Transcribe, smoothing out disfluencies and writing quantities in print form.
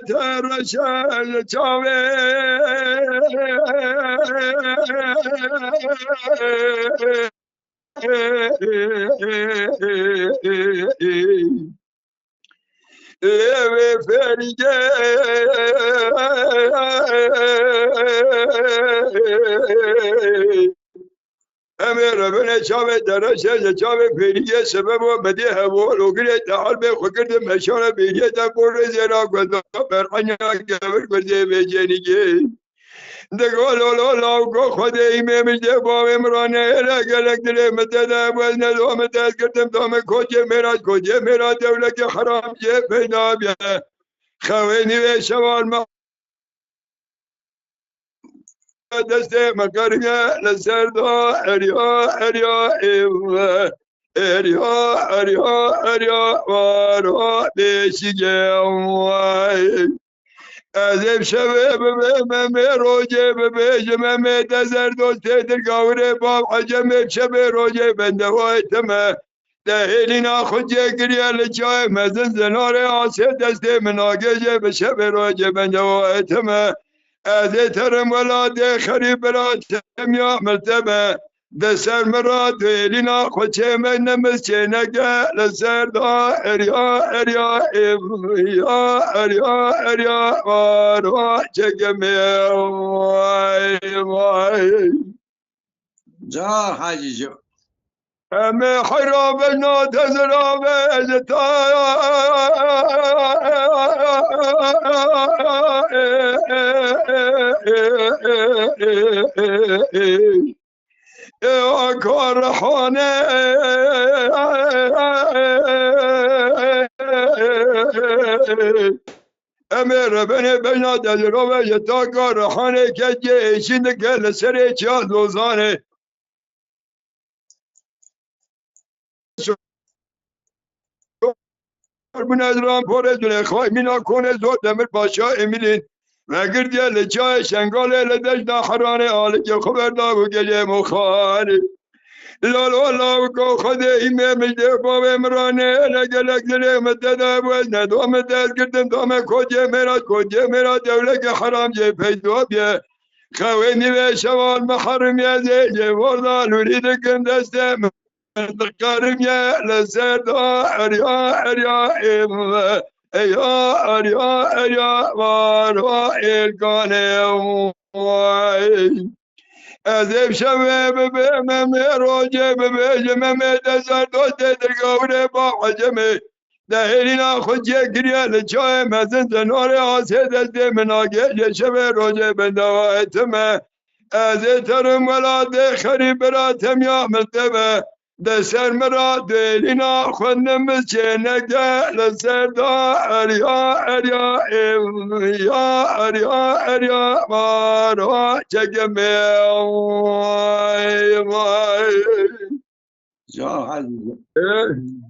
ترشل چاوه فريجة أمير بن شامي درشة شامي فريجة سبب وبديها ولقيت تعال بخكرت مشان فريجة تقول زينا قد برحنا قبل قد بيجيني دقول لو خدي مش دبوا إمرانة لا قلق دل متدا وزن لو متدا كتم دوم كوجي ميراث دولة حرام جبنا بيا خويني وشوال ما دسته مكرمة لسردو أريا وارو بيشجعوا أذب شباب مم روجي ببيجم متزر دوست درقاوري باب عجم شب روجي بندواي تما دهيلنا خجي قريا لجاي مزن زناري عاصي دستي مناقجي بشب روجي بندواي تما أذي ترم ولا دي خريب لا تميا ملتما دسر مراد لنا خوشي من مسجنك لسر دا اريا واروا چگمي واي جا حاجی جو أمي حرابنا تزراب يا كرحانة أمير بني بنا تجربة يتا كرحانة كجي شندك لسري چاد وزانه من ادرام پره دونه خواهی مینا کنه زود دمر پاشا امیلین وگر دیه لچای شنگاله لدش نحرانه آلی که خبردار و گلیه مخانه لالو لاو کو خده ایمه مجده باو امرانه لگلک دله مدده باز ندو مدد کردن دامه کجه مرا دولک حرام جه پیدو بیه خوینی و شوال محرم یزه جه وردان وریدکم دسته قرم يا لسد اريا اريا واروا الكون أذب شباب بمم روجي ببجم مدزر دوست درقاوري باحجمي دهيلنا خجي قريا لجاي مزن زنوري عاسي دست مناقي شباب روجي بندوائتما أذب ترم ولا دي خريب راتم يا ملتبه دسر مرا دلنا خنم چنگ لسر دا اريا مارا چگم جا حاجی جو